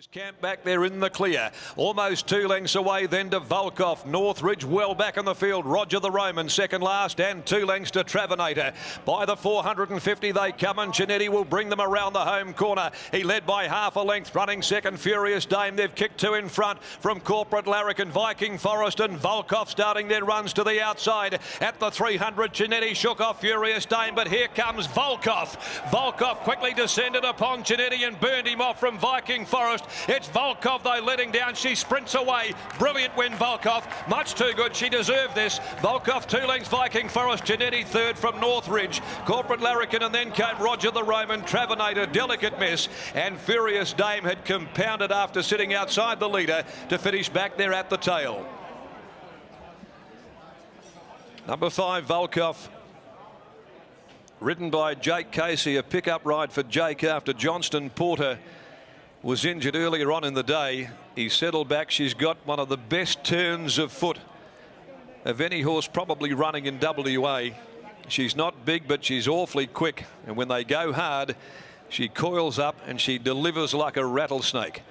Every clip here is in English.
Camp back there in the clear, almost 2 lengths away then to Volkov. Northridge well back in the field. Roger the Roman second last, and 2 lengths to Travanator. By the 450 they come, and Chinetti will bring them around the home corner. He led by half a length, running second Furious Dame. They've kicked 2 in front from Corporate Larrikin, Viking Forest and Volkov starting their runs to the outside. At the 300 Chinetti shook off Furious Dame, but here comes Volkov. Volkov quickly descended upon Chinetti and burned him off from Viking Forest. It's Volkov though letting down. She sprints away. Brilliant win, Volkov. Much too good. She deserved this. Volkov 2 lengths, Viking Forest. Chinetti third from Northridge. Corporate Larrikin, and then came Roger the Roman. Travanator, delicate miss. And Furious Dame had compounded after sitting outside the leader to finish back there at the tail. Number 5, Volkov. Ridden by Jake Casey, a pickup ride for Jake after Johnston Porter was injured earlier on in the day. He settled back. She's got one of the best turns of foot of any horse probably running in WA. She's not big, but she's awfully quick, and when they go hard she coils up and she delivers like a rattlesnake.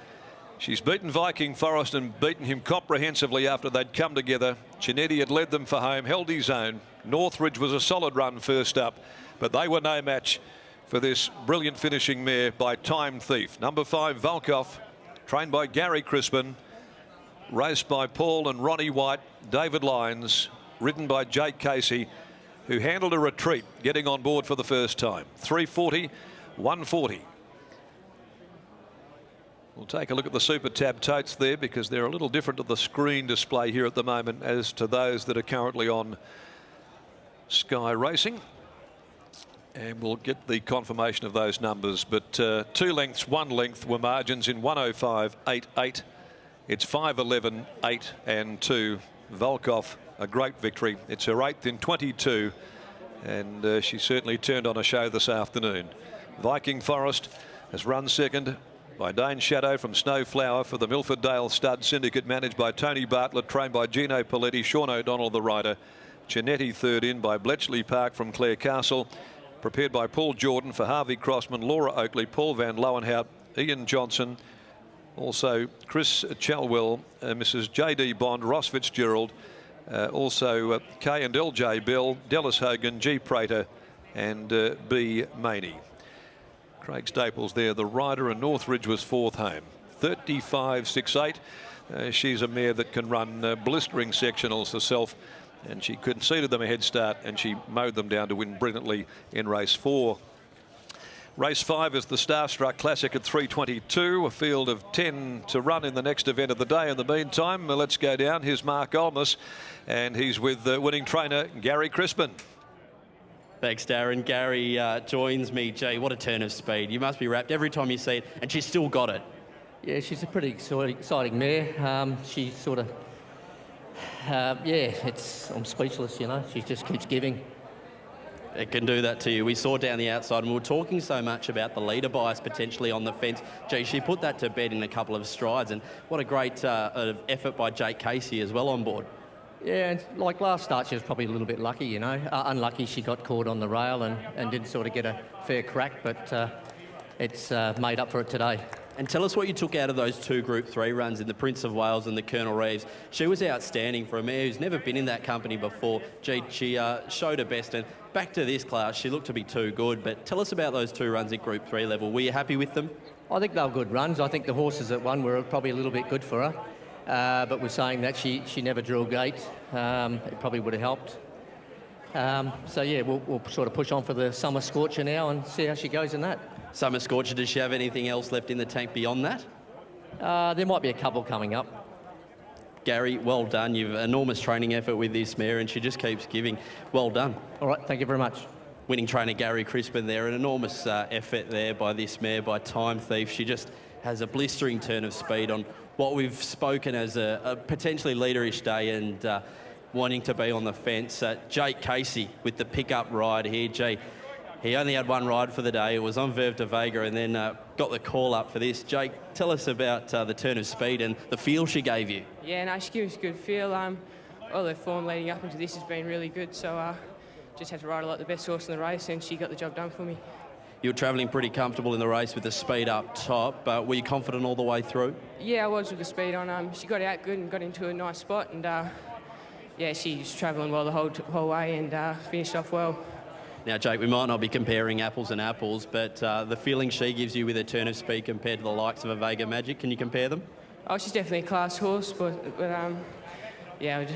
She's beaten Viking Forest and beaten him comprehensively after they'd come together. Chinetti had led them for home, held his own. Northridge was a solid run first up, but they were no match for this brilliant finishing mare by Time Thief. Number 5, Volkov, trained by Gary Crispin, raced by Paul and Ronnie White. David Lyons, ridden by Jake Casey, who handled a retreat getting on board for the first time. 340, 140. We'll take a look at the Super Tab totes there, because they're a little different to the screen display here at the moment as to those that are currently on Sky Racing. And we'll get the confirmation of those numbers. But 2 lengths, 1 length were margins in 105.88. It's 5:11, 8 and 2. Volkov, a great victory. It's her 8th in 22, and she certainly turned on a show this afternoon. Viking Forest has run second by Dane Shadow from Snowflower for the Milford Dale Stud Syndicate, managed by Tony Bartlett, trained by Gino Paletti, Sean O'Donnell the rider. Chinetti third in by Bletchley Park from Clare Castle, prepared by Paul Jordan for Harvey Crossman, Laura Oakley, Paul Van Lowenhout, Ian Johnson, also Chris Chalwell, Mrs. J.D. Bond, Ross Fitzgerald, also K and L.J. Bell, Dallas Hogan, G. Prater and B. Maney. Craig Staples there, the rider, and Northridge was 4th home. 35.68. She's a mare that can run blistering sectionals herself, and she conceded them a head start, and she mowed them down to win brilliantly in race 4. Race 5 is the Starstruck Classic at 3:22. A field of 10 to run in the next event of the day. In the meantime, let's go down. Here's Mark Olmos, and he's with winning trainer Gary Crispin. Thanks, Darren. Gary joins me. Gee, what a turn of speed. You must be wrapped every time you see it, and she's still got it. Yeah, she's a pretty exciting mare. She sort of, yeah, I'm speechless, you know. She just keeps giving. It can do that to you. We saw down the outside, and we were talking so much about the leader bias potentially on the fence. Gee, she put that to bed in a couple of strides, and what a great effort by Jake Casey as well on board. Yeah, and like last start, she was probably a little bit lucky, you know. Unlucky she got caught on the rail and didn't sort of get a fair crack, but it's made up for it today. And tell us what you took out of those 2 Group 3 runs in the Prince of Wales and the Colonel Reeves. She was outstanding for a mare who's never been in that company before. Gee, she showed her best, and back to this class, she looked to be too good. But tell us about those 2 runs at Group 3 level. Were you happy with them? I think they were good runs. I think the horses that won were probably a little bit good for her. But we're saying that she never drew a gate. It probably would have helped. So yeah, we'll sort of push on for the Summer Scorcher now and see how she goes in that. Summer Scorcher, does she have anything else left in the tank beyond that? There might be a couple coming up. Gary, well done. You've enormous training effort with this mare, and she just keeps giving. Well done. All right, thank you very much. Winning trainer Gary Crispin there, an enormous effort there by this mare, by Time Thief. She just has a blistering turn of speed on what we've spoken as a potentially leaderish day, and wanting to be on the fence. Jake Casey with the pickup ride here. Gee, he only had 1 ride for the day. It was on Verve de Vega, and then got the call up for this. Jake, tell us about the turn of speed and the feel she gave you. Yeah, no, she gives us a good feel. All the form leading up into this has been really good, so just had to ride her like the best horse in the race, and she got the job done for me. you were travelling pretty comfortable in the race with the speed up top, but were you confident all the way through? Yeah, I was with the speed on. She got out good and got into a nice spot, and yeah, she's travelling well the whole way and finished off well. Now, Jake, we might not be comparing apples and apples, but the feeling she gives you with her turn of speed compared to the likes of a Vega Magic, can you compare them? Oh, she's definitely a class horse, but yeah,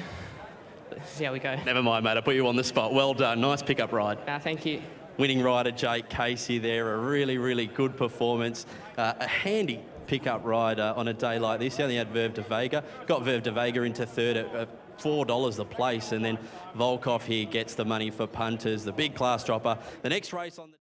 let's see how we go. Never mind, mate. I put you on the spot. Well done. Nice pickup ride. Thank you. Winning rider Jake Casey there. A really, really good performance. A handy pickup ride on a day like this. He only had Verve de Vega. Got Verve de Vega into third at $4 a place, and then Volkov here gets the money for punters. The big class dropper. The next race on the